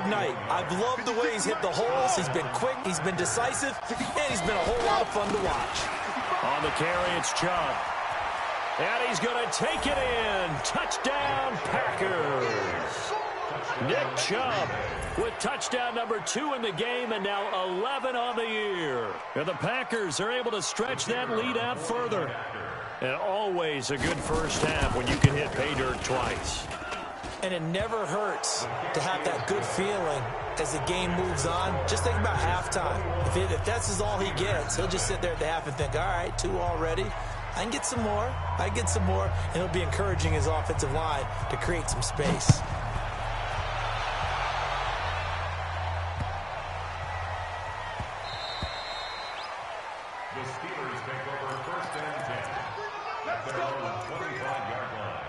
night. I've loved the way he's hit the holes. He's been quick, he's been decisive, and he's been a whole lot of fun to watch. On the carry, it's Chubb. And he's going to take it in. Touchdown, Packers. Nick Chubb with touchdown number 2 in the game and now 11 on the year. And the Packers are able to stretch that lead out further. And always a good first half when you can hit pay dirt twice. And it never hurts to have that good feeling as the game moves on. Just think about halftime. If that's all he gets, he'll just sit there at the half and think, all right, 2 already. I can get some more. I can get some more. And he'll be encouraging his offensive line to create some space. The Steelers take over 1st and 10 at their own 25-yard line.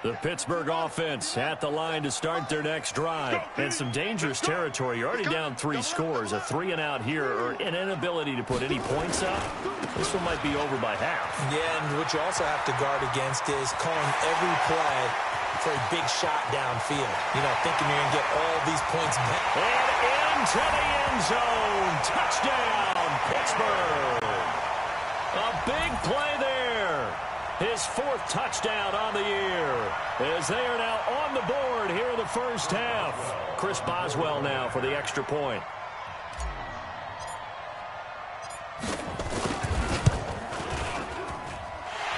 The Pittsburgh offense at the line to start their next drive. And some dangerous territory. You're already down 3 scores. A 3-and-out here or an inability to put any points up. This one might be over by half. Yeah, and what you also have to guard against is calling every play for a big shot downfield. You know, thinking you're going to get all these points back. And into the end zone. Touchdown, Pittsburgh. A big play there. His 4th touchdown on the year as they are now on the board here in the first half. Chris Boswell now for the extra point.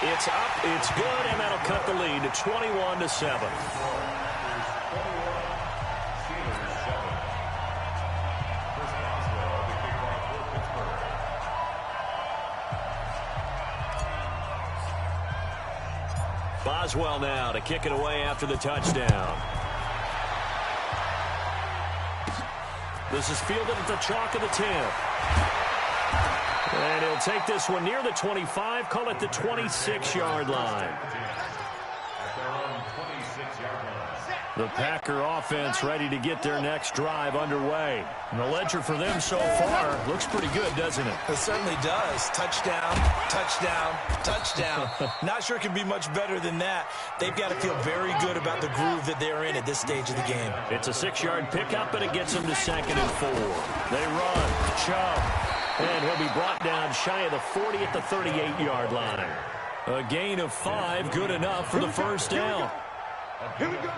It's up, it's good, and that'll cut the lead to 21-7. Boswell now to kick it away after the touchdown. This is fielded at the chalk of the 10. And he'll take this one near the 25, call it the 26-yard line. The Packer offense ready to get their next drive underway. And the ledger for them so far looks pretty good, doesn't it? It certainly does. Touchdown, touchdown, touchdown. Not sure it can be much better than that. They've got to feel very good about the groove that they're in at this stage of the game. It's a 6-yard pickup, and it gets them to 2nd and 4. They run. Chubb. And he'll be brought down shy of the 40 at the 38-yard line. A gain of 5, good enough for the first down. Here we go.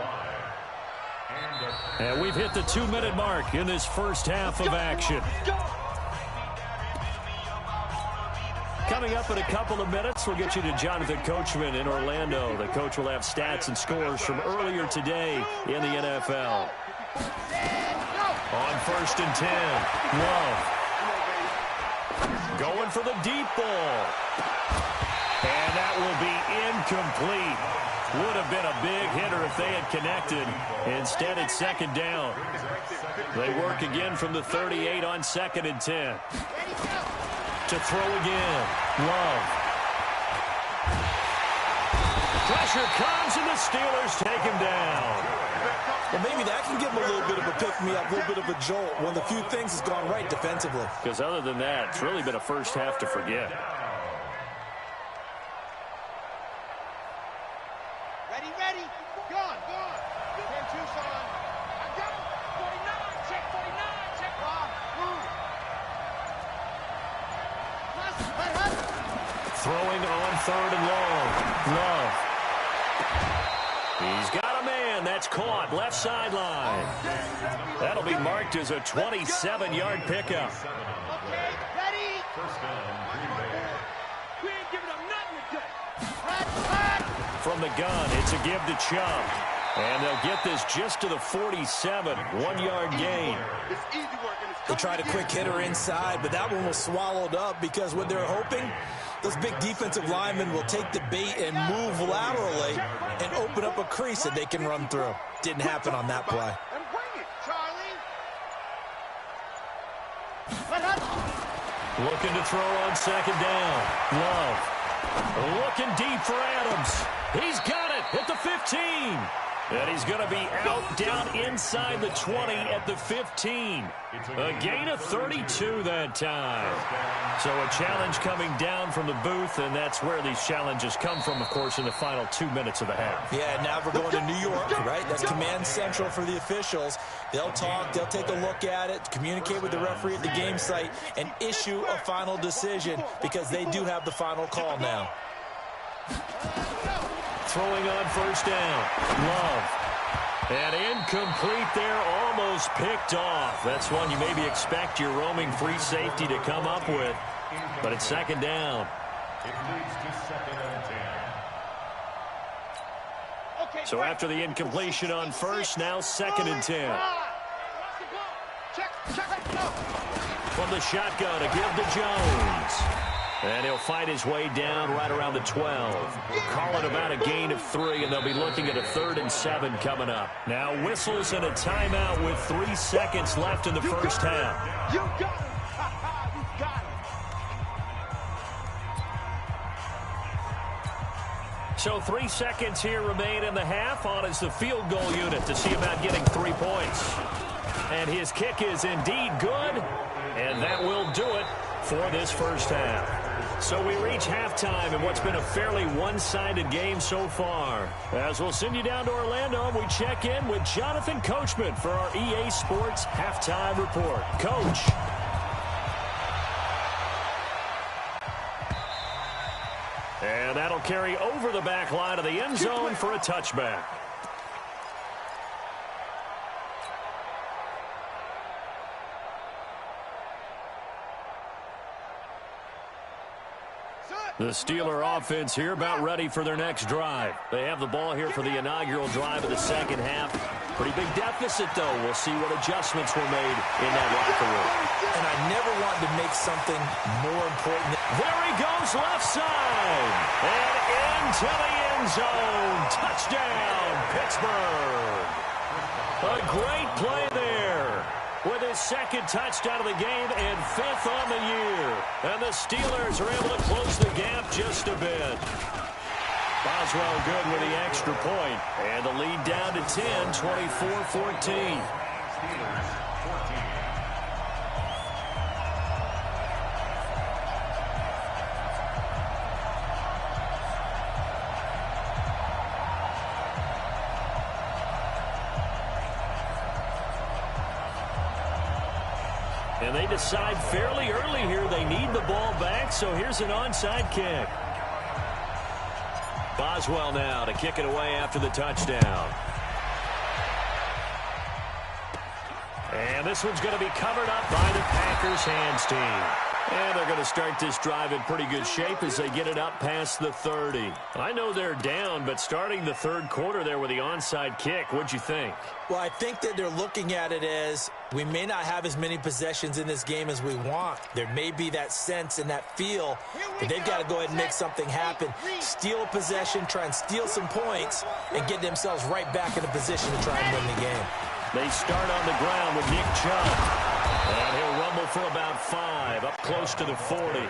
And we've hit the 2-minute mark in this first half of action. Coming up in a couple of minutes, we'll get you to Jonathan Coachman in Orlando. The coach will have stats and scores from earlier today in the NFL. On 1st and 10, Love. Going for the deep ball. And that will be incomplete. Would have been a big hitter if they had connected. Instead, it's 2nd down. They work again from the 38 on 2nd and 10. To throw again. Love. Pressure comes, and the Steelers take him down. Well, maybe that can give him a little bit of a pick-me-up, a little bit of a jolt. One of the few things has gone right defensively. Because other than that, it's really been a first half to forget. Ready. Go on. 10-2, son. I got it. 49. Check. Bob. Move. Throwing on 3rd and long. Love. He's got a man. That's caught. Left sideline. That'll be marked as a 27-yard pickup. Okay, ready. First down, Green Bay. We ain't giving up nothing today. From the gun, it's a give to Chubb. And they'll get this just to the 47. 1-yard gain. It's easy work. They tried a quick hitter inside, but that one was swallowed up because what they're hoping, those big defensive linemen will take the bait and move laterally and open up a crease that they can run through. Didn't happen on that play. And bring it, Charlie. Looking to throw on 2nd down. Love. Looking deep for Adams. He's got it at the 15. And he's going to be out down inside the 20 at the 15. A gain of 32 that time. So a challenge coming down from the booth, and that's where these challenges come from, of course, in the final 2 minutes of the half. Yeah, now we're going to New York, right? That's command central for the officials. They'll talk, they'll take a look at it, communicate with the referee at the game site, and issue a final decision because they do have the final call now. Throwing on first down. Love. And incomplete there, almost picked off. That's one you maybe expect your roaming free safety to come up with. But it's second down. It leads to 2nd and 10. So after the incompletion on first, now 2nd and 10. From the shotgun to give to Jones. And he'll fight his way down right around the 12. Call it about a gain of 3, and they'll be looking at a 3rd and 7 coming up. Now whistles and a timeout with 3 seconds left in the first half. You got him. You got him. So 3 seconds here remain in the half. On is the field goal unit to see about getting 3 points. And his kick is indeed good, and that will do it for this first half. So we reach halftime in what's been a fairly one-sided game so far. As we'll send you down to Orlando, we check in with Jonathan Coachman for our EA Sports Halftime Report. Coach. And that'll carry over the back line of the end zone for a touchback. The Steeler offense here about ready for their next drive. They have the ball here for the inaugural drive of the second half. Pretty big deficit, though. We'll see what adjustments were made in that locker room. And I never wanted to make something more important. There he goes left side. And into the end zone. Touchdown, Pittsburgh. A great play there. With his 2nd touchdown of the game and 5th on the year. And the Steelers are able to close the gap just a bit. Boswell good with the extra point. And the lead down to 10, 24-14. Steelers 14. And they decide fairly early here they need the ball back, so here's an onside kick. Boswell now to kick it away after the touchdown. And this one's going to be covered up by the Packers hands team. And they're going to start this drive in pretty good shape as they get it up past the 30. I know they're down, but starting the 3rd quarter there with the onside kick, what'd you think? Well, I think that they're looking at it as we may not have as many possessions in this game as we want. There may be that sense and that feel that they've got to go ahead and make something happen. Steal a possession, try and steal some points, and get themselves right back in a position to try and win the game. They start on the ground with Nick Chubb. And he'll rumble for about 5, up close to the 40.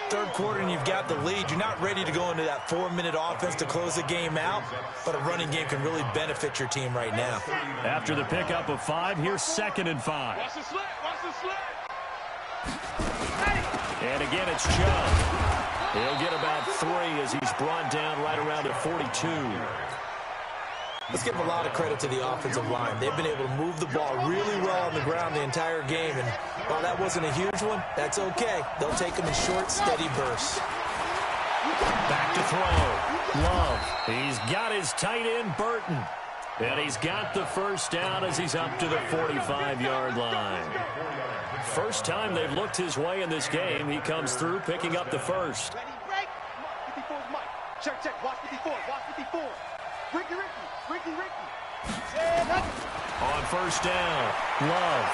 3rd quarter and you've got the lead. You're not ready to go into that 4-minute offense to close the game out, but a running game can really benefit your team right now. After the pickup of 5, here's 2nd and 5. Watch the slit. Watch the slit. And again, it's Chubb. He'll get about 3 as he's brought down right around the 42. Let's give a lot of credit to the offensive line. They've been able to move the ball really well on the ground the entire game. And while that wasn't a huge one, that's okay. They'll take them in short, steady bursts. Back to throw. Love. He's got his tight end, Burton. And he's got the first down as he's up to the 45-yard line. First time they've looked his way in this game. He comes through picking up the first. Ready, break. 54's Mike. Check, check. Watch 54. Watch 54. Ricky. On first down, Love.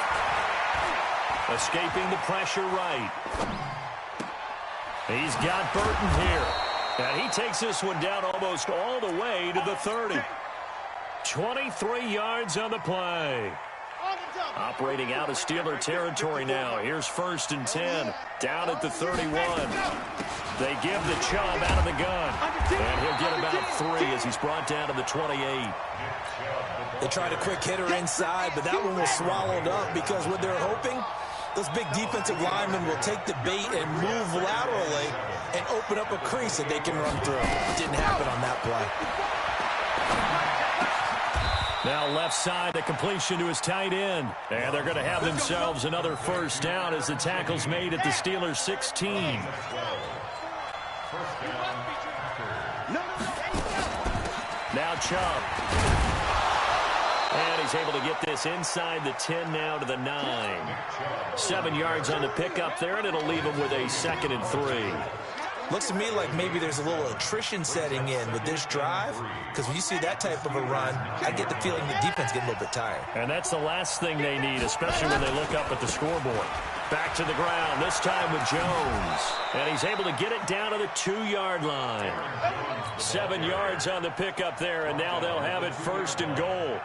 Escaping the pressure right. He's got Burton here. And he takes this one down almost all the way to the 30. 23 yards on the play. On the Operating out of Steeler territory now. Here's 1st and 10. Down at the 31. They give the Chubb out of the gun. And he'll get about 3 as he's brought down to the 28. They tried a quick hitter inside, but that one was swallowed up because what they're hoping, those big defensive linemen will take the bait and move laterally and open up a crease that they can run through. It didn't happen on that play. Now left side, the completion to his tight end. And they're going to have themselves another 1st down as the tackle's made at the Steelers' 16. Now Chubb. And he's able to get this inside the 10 now to the 9. 7 yards on the pickup there, and it'll leave him with a 2nd and 3. Looks to me like maybe there's a little attrition setting in with this drive, because when you see that type of a run, I get the feeling the defense get a little bit tired. And that's the last thing they need, especially when they look up at the scoreboard. Back to the ground, this time with Jones. And he's able to get it down to the 2-yard line. 7 yards on the pickup there, and now they'll have it 1st and goal.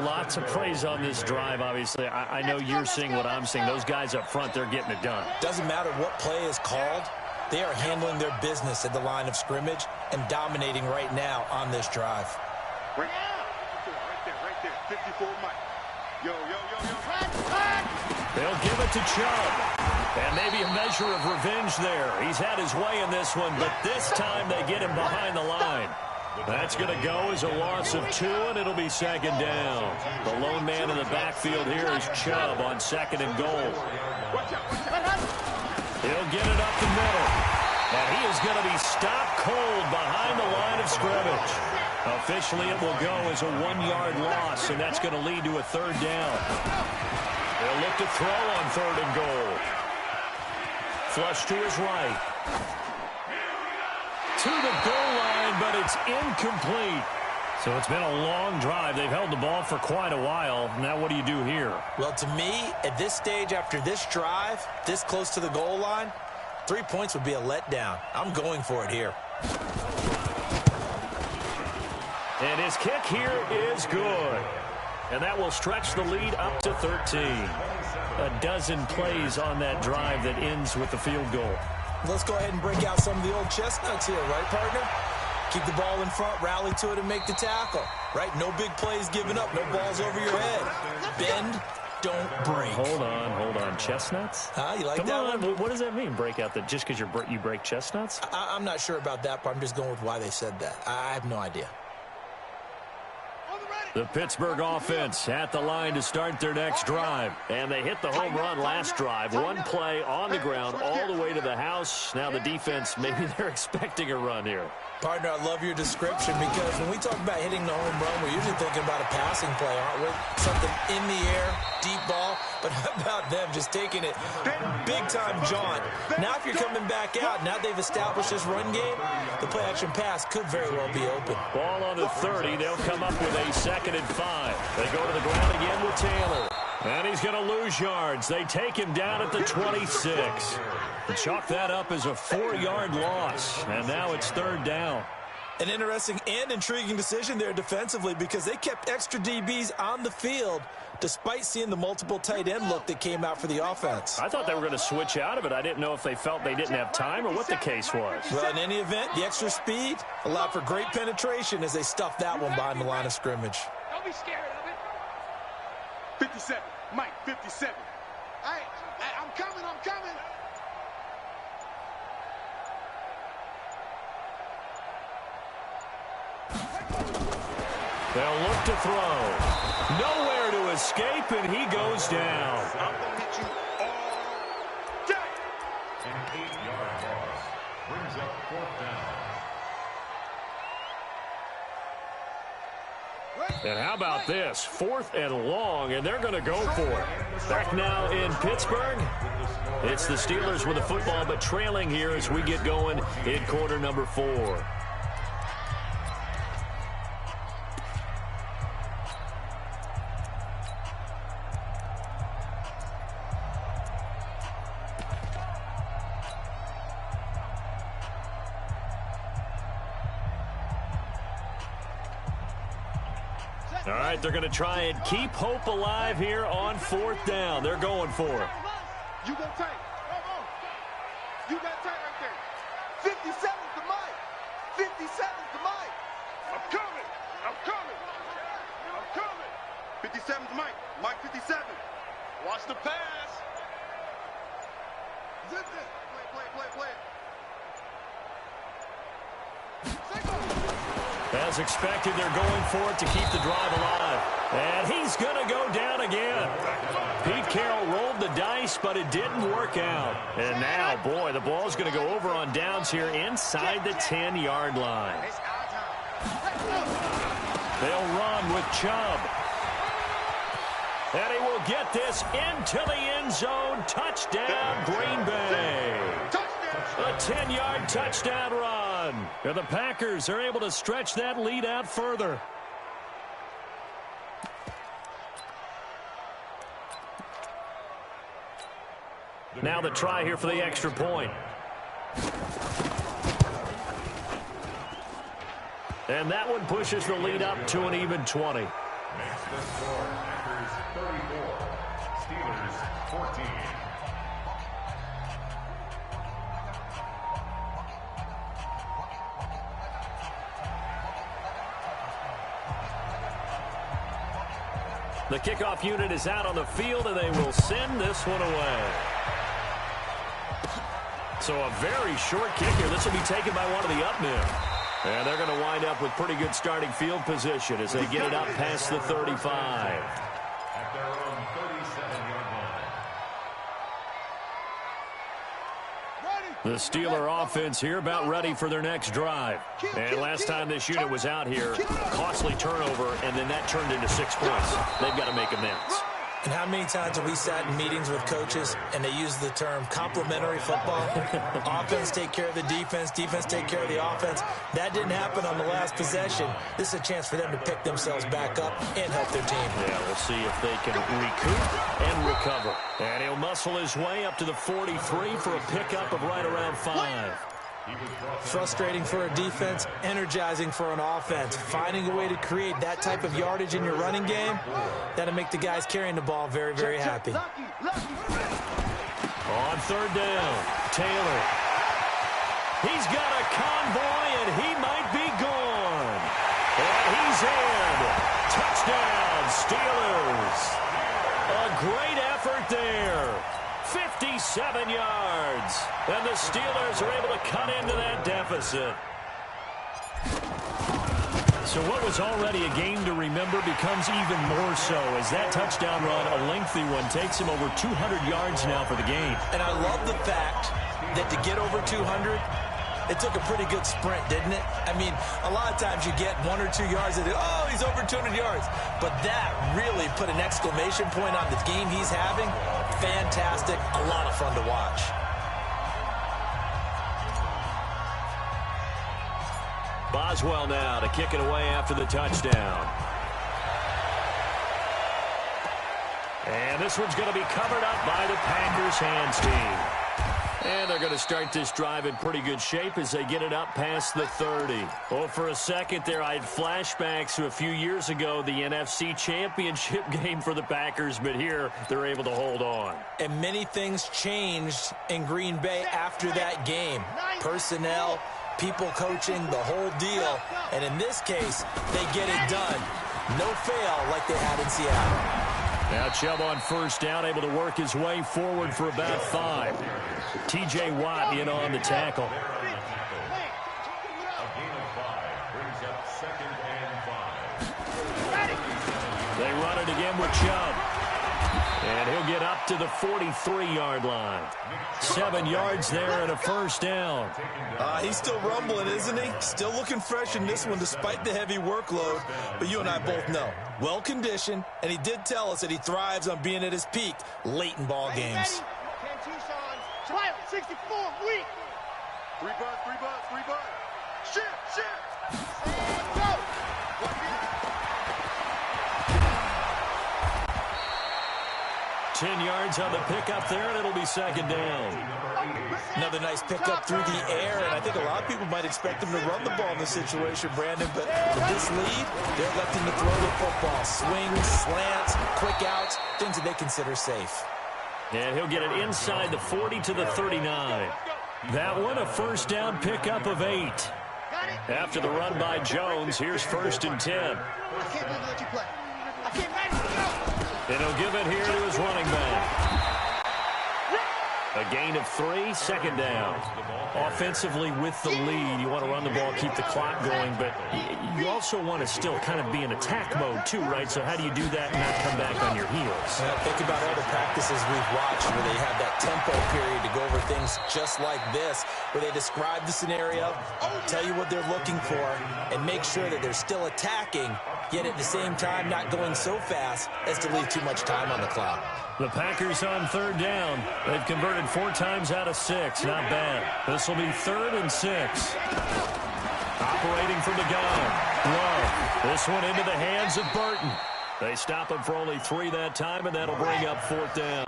Lots of praise on this drive, obviously. I know you're seeing what I'm seeing. Those guys up front, they're getting it done. Doesn't matter what play is called. They are handling their business at the line of scrimmage and dominating right now on this drive. Right there. 54 Mike. Yo. They'll give it to Chubb. And maybe a measure of revenge there. He's had his way in this one, but this time they get him behind the line. That's going to go as a loss of 2, and it'll be 2nd down. The lone man in the backfield here is Chubb on 2nd and goal. He'll get it up the middle. And he is going to be stopped cold behind the line of scrimmage. Officially, it will go as a 1-yard loss, and that's going to lead to a 3rd down. They'll look to throw on 3rd and goal. Flush to his right. To the goal line, but it's incomplete. So it's been a long drive. They've held the ball for quite a while. Now what do you do here? Well, to me, at this stage, after this drive, this close to the goal line, 3 points would be a letdown. I'm going for it here. And his kick here is good. And that will stretch the lead up to 13. A dozen plays on that drive that ends with the field goal. Let's go ahead and break out some of the old chestnuts here, right, partner? Keep the ball in front, rally to it, and make the tackle, right? No big plays given up, no balls over your head. Bend, don't break. Hold on. Chestnuts? You like Come that on. one? What does that mean, break out? Just because you break chestnuts? I'm not sure about that part. I'm just going with why they said that. I have no idea. The Pittsburgh offense at the line to start their next drive. And they hit the home run last drive. One play on the ground all the way to the house. Now the defense, maybe they're expecting a run here. Partner, I love your description because when we talk about hitting the home run, we're usually thinking about a passing play, aren't we? Something in the air, deep ball. But how about them just taking it big-time jaunt? Now if you're coming back out, now they've established this run game, the play-action pass could very well be open. Ball on the 30. They'll come up with a 2nd and 5. They go to the ground again with Taylor. And he's going to lose yards. They take him down at the 26. Chalk that up as a 4-yard loss. And now it's 3rd down. An interesting and intriguing decision there defensively because they kept extra DBs on the field despite seeing the multiple tight end look that came out for the offense. I thought they were going to switch out of it. I didn't know if they felt they didn't have time or what the case was. Well, in any event, the extra speed allowed for great penetration as they stuffed that one behind the line of scrimmage. Don't be scared of it. 57. Mike, 57. All right, I'm coming. They'll look to throw. Nowhere to escape, and he goes down. I'm going to hit you all day. An 8-yard loss brings up 4th down. And how about this? 4th and long, and they're going to go for it. Back now in Pittsburgh. It's the Steelers with the football, but trailing here as we get going in quarter number 4. All right, they're going to try and keep hope alive here on 4th down. They're going for it. You go tight. You got tight right there. 57's the mic. 57's the mic. I'm coming. I'm coming. I'm coming. 57's Mike. Mike 57. Watch the pass. Zip it. Play it. As expected, they're going for it to keep the drive alive. And he's going to go down again. Pete Carroll rolled the dice, but it didn't work out. And now, boy, the ball's going to go over on downs here inside the 10-yard line. They'll run with Chubb. And he will get this into the end zone. Touchdown, Green Bay. A 10-yard touchdown run. And the Packers are able to stretch that lead out further. Now the try here for the extra point. And that one pushes the lead up to an even 20. Makes the score Packers 34, Steelers 14. The kickoff unit is out on the field, and they will send this one away. So a very short kick here. This will be taken by one of the up men. And they're going to wind up with pretty good starting field position as they get it up past the 35. At their own 37-yard line. The Steeler offense here about ready for their next drive. And last time this unit was out here, costly turnover, and then that turned into 6 points. They've got to make amends. And how many times have we sat in meetings with coaches and they use the term complementary football? Offense take care of the defense, defense take care of the offense. That didn't happen on the last possession. This is a chance for them to pick themselves back up and help their team. Yeah, we'll see if they can recoup and recover. And he'll muscle his way up to the 43 for a pickup of right around 5. Frustrating for a defense, energizing for an offense. Finding a way to create that type of yardage in your running game, that'll make the guys carrying the ball very, very happy. On 3rd down, Taylor. He's got a convoy, and he might be gone. And he's in. Touchdown, Steelers. A great effort there. 57 yards. And the Steelers are able to cut into that deficit. So what was already a game to remember becomes even more so as that touchdown run, a lengthy one, takes him over 200 yards now for the game. And I love the fact that to get over 200, it took a pretty good sprint, didn't it? I mean, a lot of times you get 1 or 2 yards and oh, he's over 200 yards. But that really put an exclamation point on the game he's having. Fantastic. A lot of fun to watch. Boswell now to kick it away after the touchdown. And this one's going to be covered up by the Packers hands team. And they're going to start this drive in pretty good shape as they get it up past the 30. Oh, for a second there, I had flashbacks to a few years ago, the NFC Championship game for the Packers, but here they're able to hold on. And many things changed in Green Bay after that game. Personnel, people coaching, the whole deal. And in this case, they get it done. No fail like they had in Seattle. Now Chubb on 1st down, able to work his way forward for about 5. T.J. Watt in on the tackle. A gain of 5 brings up 2nd and 5. They run it again with Chubb. And he'll get up to the 43-yard line. 7 yards there and a 1st down. He's still rumbling, isn't he? Still looking fresh in this one despite the heavy workload. But you and I both know, well-conditioned, and he did tell us that he thrives on being at his peak late in ball games. 64, weak. 3 bucks. Shit. And go. 10 yards on the pickup there, and it'll be second down. Another nice pickup through the air, and I think a lot of people might expect him to run the ball in this situation, Brandon, but with this lead, they're electing to throw the football. Swings, slants, quick outs, things that they consider safe. And he'll get it inside the 40 to the 39. That one, a first down pickup of 8. After the run by Jones, here's 1st and 10. I can't believe let you play. I can't go. And he'll give it here to his running back. A gain of 3, second down. Offensively with the lead, you want to run the ball, keep the clock going, but you also want to still kind of be in attack mode too, right? So how do you do that and not come back on your heels? Think about all the practices we've watched where they have that tempo period to go over things just like this, where they describe the scenario, tell you what they're looking for, and make sure that they're still attacking, yet at the same time not going so fast as to leave too much time on the clock. The Packers on 3rd down. They've converted 4 times out of 6. Not bad. This will be 3rd and 6. Operating from the gun. Love. This one into the hands of Burton. They stop him for only 3 that time, and that'll bring up 4th down.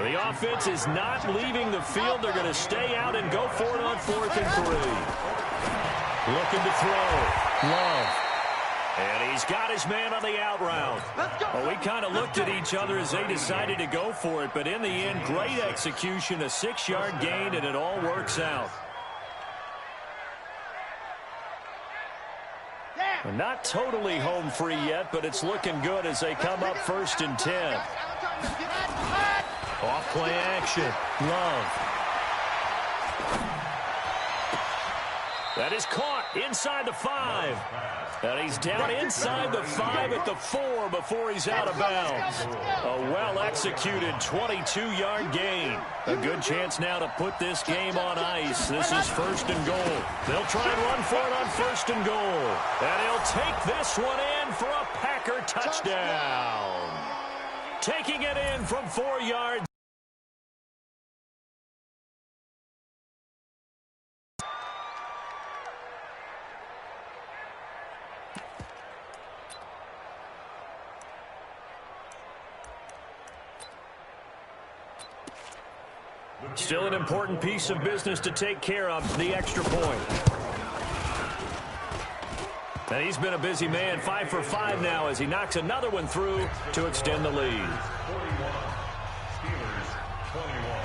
The offense is not leaving the field. They're going to stay out and go for it on 4th and 3. Looking to throw. Love. And he's got his man on the out route. Well, we kind of looked at each other as they decided to go for it, but in the end, great execution, a 6-yard gain, and it all works out. Not totally home free yet, but it's looking good as they come up 1st and 10. Off play action. Love. That is caught inside the 5. And he's down inside the 5 at the 4 before he's out of bounds. A well-executed 22-yard gain. A good chance now to put this game on ice. This is 1st and goal. They'll try and run for it on 1st and goal. And he'll take this one in for a Packer touchdown. Taking it in from 4 yards. Still an important piece of business to take care of, the extra point. And he's been a busy man, 5 for 5 now as he knocks another one through to extend the lead. 41, Steelers 21.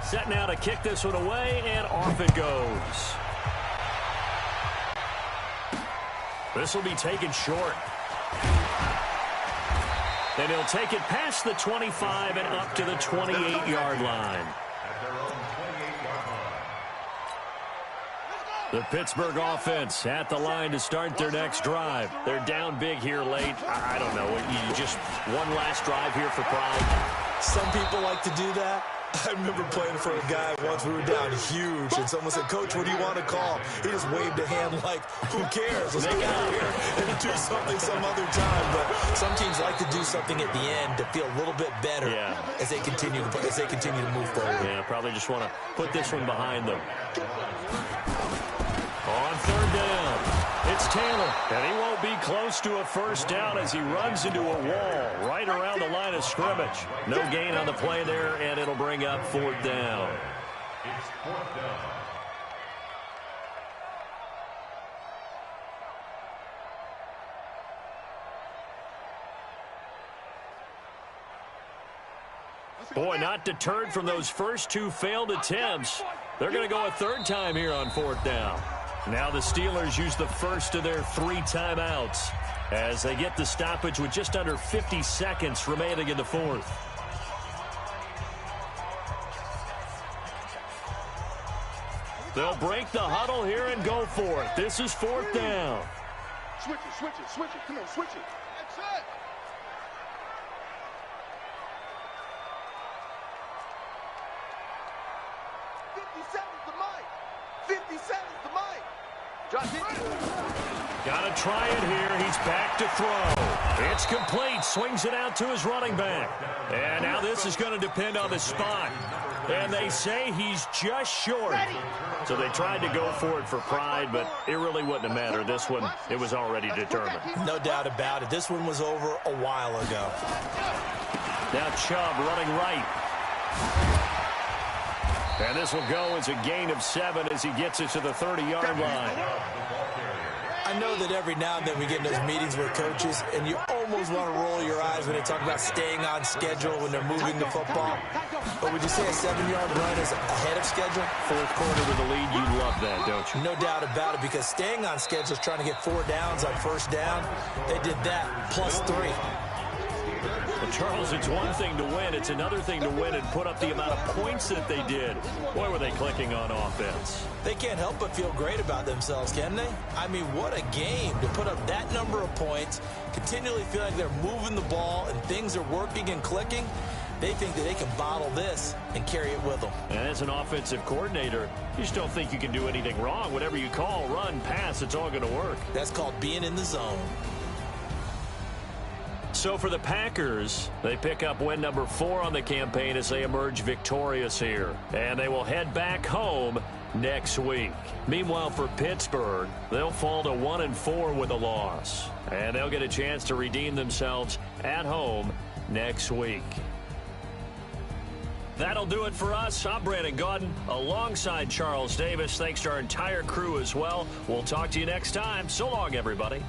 Set now to kick this one away, and off it goes. This will be taken short. And he'll take it past the 25 and up to the 28-yard line. At their own 28-yard line. The Pittsburgh offense at the line to start their next drive. They're down big here late. I don't know. You just one last drive here for pride. Some people like to do that. I remember playing for a guy once. We were down huge, and someone said, "Coach, what do you want to call?" He just waved a hand like, "Who cares? Let's go out here and do something some other time." But some teams like to do something at the end to feel a little bit better as they continue to move forward. Yeah, probably just want to put this one behind them. On 3rd down, it's Taylor, and he won't be close to a first down as he runs into a wall right around the line of scrimmage. No gain on the play there, and it'll bring up 4th down. It's 4th down. Boy, not deterred from those first 2 failed attempts. They're going to go a 3rd time here on 4th down. Now the Steelers use the first of their 3 timeouts as they get the stoppage with just under 50 seconds remaining in the 4th. They'll break the huddle here and go for it. This is 4th down. Switch it, switch it, switch it. Come on, switch it. That's it. 50 seconds to Mike. Josh, Got to try it here. He's back to throw. It's complete. Swings it out to his running back. And now this is going to depend on the spot. And they say he's just short. So they tried to go for it for pride, but it really wouldn't have mattered. This one, it was already determined. No doubt about it. This one was over a while ago. Now Chubb running right. And this will go as a gain of 7 as he gets it to the 30-yard line. I know that every now and then we get in those meetings with coaches, and you almost want to roll your eyes when they talk about staying on schedule when they're moving the football. But would you say a 7-yard run is ahead of schedule? Fourth quarter with the lead, you love that, don't you? No doubt about it, because staying on schedule is trying to get 4 downs on first down. They did that, plus 3. Well, Charles, it's one thing to win. It's another thing to win and put up the amount of points that they did. Boy, were they clicking on offense. They can't help but feel great about themselves, can they? I mean, what a game to put up that number of points, continually feel like they're moving the ball and things are working and clicking. They think that they can bottle this and carry it with them. And as an offensive coordinator, you just don't think you can do anything wrong. Whatever you call, run, pass, it's all going to work. That's called being in the zone. So for the Packers, they pick up win number 4 on the campaign as they emerge victorious here. And they will head back home next week. Meanwhile, for Pittsburgh, they'll fall to 1-4 with a loss. And they'll get a chance to redeem themselves at home next week. That'll do it for us. I'm Brandon Gaudin alongside Charles Davis. Thanks to our entire crew as well. We'll talk to you next time. So long, everybody.